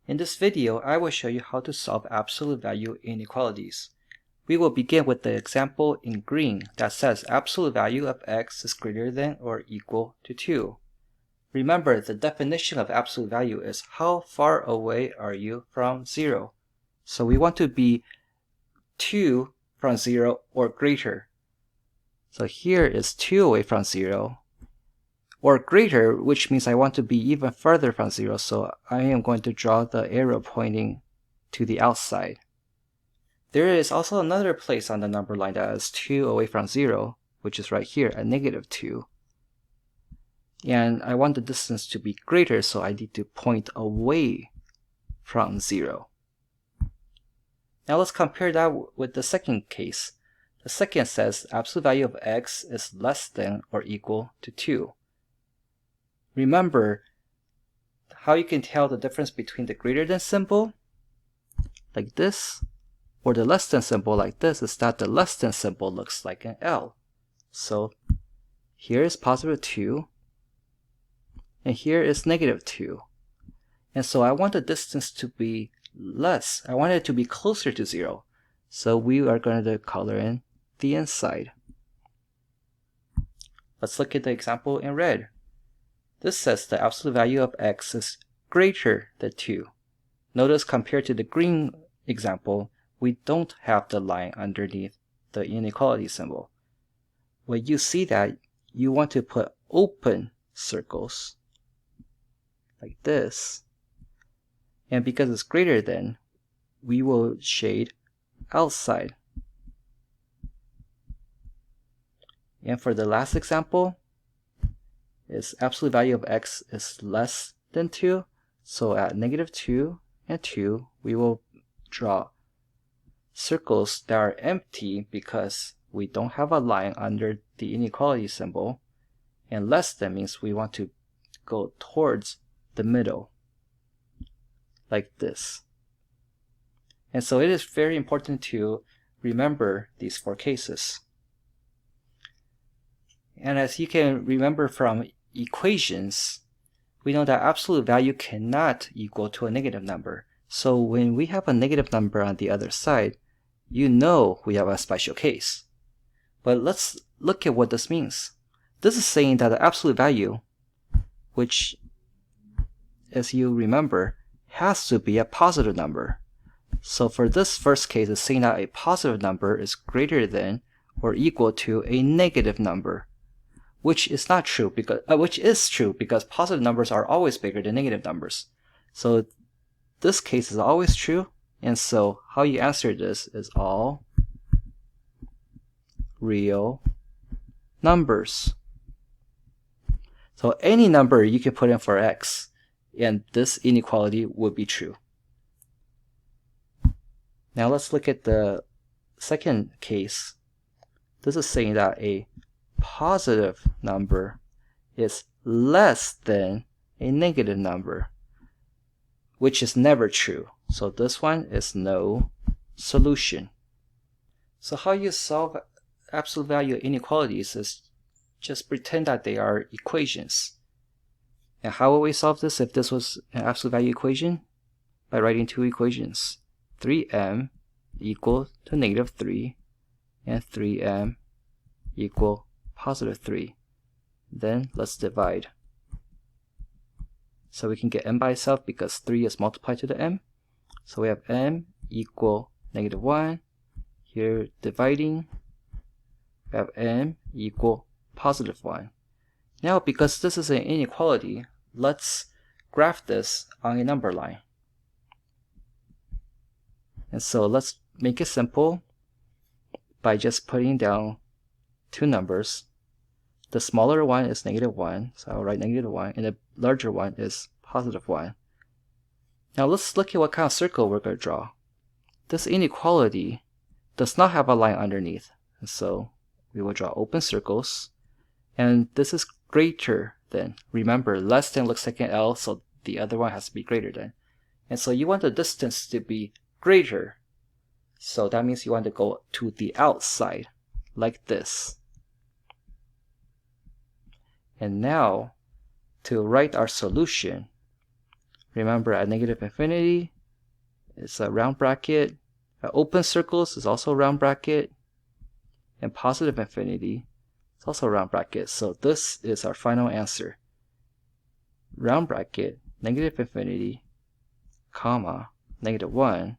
In this video, I will show you how to solve absolute value inequalities. We will begin with the example in green that says absolute value of x is greater than or equal to 2. Remember, the definition of absolute value is how far away are you from 0. So we want to be 2 from 0 or greater. So here is 2 away from 0. Or greater, which means I want to be even further from 0, so I am going to draw the arrow pointing to the outside. There is also another place on the number line that is 2 away from 0, which is right here at -2. And I want the distance to be greater, so I need to point away from 0. Now let's compare that with the second case. The second says absolute value of x is less than or equal to 2. Remember how you can tell the difference between the greater than symbol, like this, or the less than symbol like this, is that the less than symbol looks like an L. So here is positive 2, and here is -2. And so I want the distance to be less. I want it to be closer to 0. So we are going to color in the inside. Let's look at the example in red. This says the absolute value of x is greater than 2. Notice compared to the green example, we don't have the line underneath the inequality symbol. When you see that, you want to put open circles like this. And because it's greater than, we will shade outside. And for the last example, is absolute value of x is less than 2. So at -2 and 2, we will draw circles that are empty because we don't have a line under the inequality symbol. And less than means we want to go towards the middle, like this. And so it is very important to remember these 4 cases. And as you can remember from equations, we know that absolute value cannot equal to a negative number. So when we have a negative number on the other side, you know we have a special case. But let's look at what this means. This is saying that the absolute value, which, as you remember, has to be a positive number. So for this first case, it's saying that a positive number is greater than or equal to a negative number, which is not true because which is true because positive numbers are always bigger than negative numbers. So this case is always true, and so how you answer this is all real numbers. So any number you can put in for x, and this inequality would be true. Now let's look at the second case. This is saying that a positive number is less than a negative number, which is never true. So this one is no solution. So how you solve absolute value inequalities is just pretend that they are equations. And how will we solve this if this was an absolute value equation? By writing 2 equations. 3m equal to -3 and 3m equal +3. Then let's divide. So we can get m by itself because 3 is multiplied to the m. So we have m equal -1. Here dividing, we have m equal +1. Now because this is an inequality, let's graph this on a number line. And so let's make it simple by just putting down 2 numbers. The smaller one is -1, so I'll write -1, and the larger one is +1. Now let's look at what kind of circle we're going to draw. This inequality does not have a line underneath, and so we will draw open circles. And this is greater than. Remember, less than looks like an L, so the other one has to be greater than. And so you want the distance to be greater. So that means you want to go to the outside, like this. And now, to write our solution, Remember, at negative infinity, it's a round bracket. At open circles is also a round bracket. And positive infinity, it's also a round bracket. So this is our final answer. Round bracket, negative infinity, comma, -1,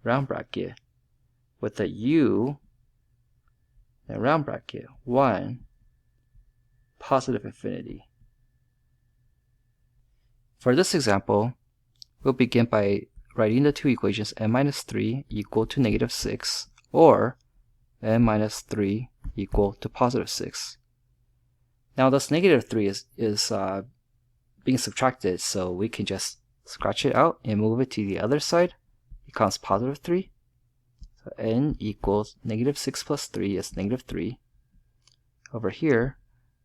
round bracket, with a U, and round bracket, 1, positive infinity. For this example, we'll begin by writing the two equations n minus 3 equal to -6, or n minus 3 equal to positive 6. Now this -3 is being subtracted, so we can just scratch it out and move it to the other side. It becomes positive 3. So n equals -6 plus 3 is -3. Over here,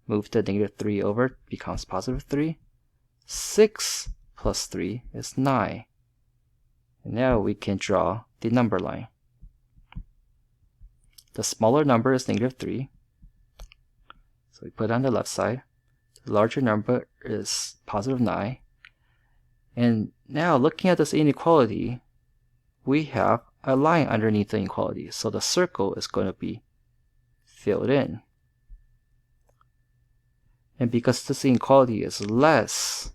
move the -3 over, becomes positive 3. 6 plus 3 is 9. And now we can draw the number line. The smaller number is -3. So we put it on the left side. The larger number is positive 9. And now looking at this inequality, we have a line underneath the inequality. So the circle is going to be filled in. And because this inequality is less,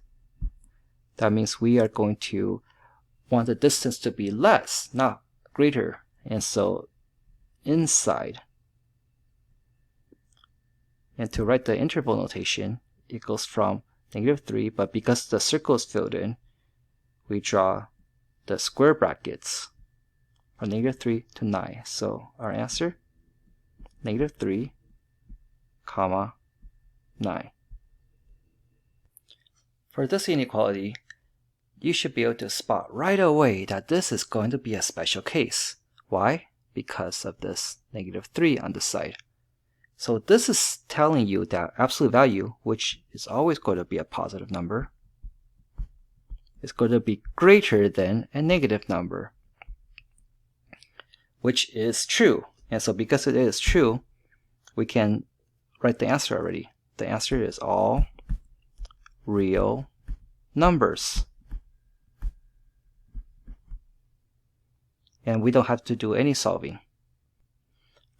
that means we are going to want the distance to be less, not greater. And so inside. And to write the interval notation, it goes from -3, but because the circle is filled in, we draw the square brackets from -3 to 9. So our answer, -3, comma, 9. For this inequality, you should be able to spot right away that this is going to be a special case. Why? Because of this -3 on the side. So this is telling you that absolute value, which is always going to be a positive number, is going to be greater than a negative number, which is true. And so because it is true, we can write the answer already. The answer is all real numbers. And we don't have to do any solving.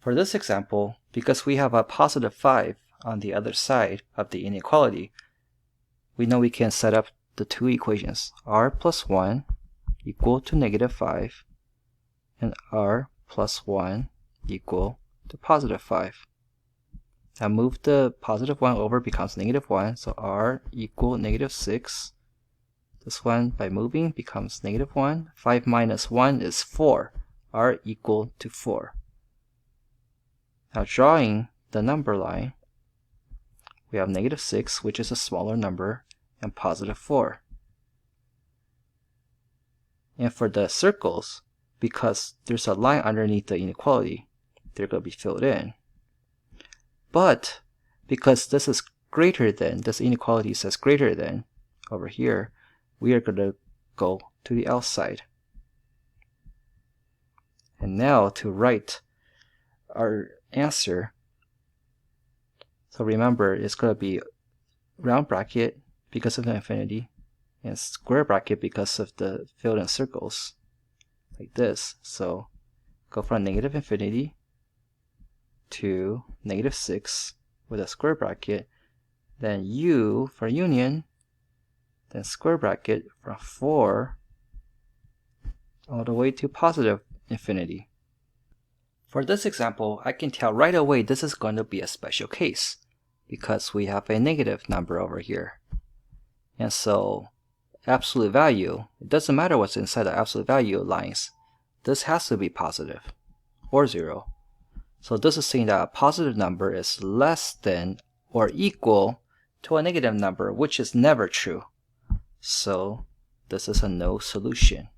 For this example, because we have a positive 5 on the other side of the inequality, we know we can set up the two equations, r plus 1 equal to -5, and r plus 1 equal to positive 5. Now move the positive 1 over, becomes -1, so r equal -6. This one, by moving, becomes -1. 5 minus 1 is 4. R equal to 4. Now drawing the number line, we have -6, which is a smaller number, and positive 4. And for the circles, because there's a line underneath the inequality, they're going to be filled in. But because this is greater than, this inequality says greater than, over here, we are going to go to the outside. And now to write our answer, so remember, it's going to be round bracket because of the infinity, and square bracket because of the filled in circles, like this. So go from -infinity to -6 with a square bracket, then U for union, then square bracket from 4 all the way to positive infinity. For this example, I can tell right away this is going to be a special case because we have a negative number over here. And so absolute value, it doesn't matter what's inside the absolute value lines, this has to be positive or 0. So this is saying that a positive number is less than or equal to a negative number, which is never true. So this is a no solution.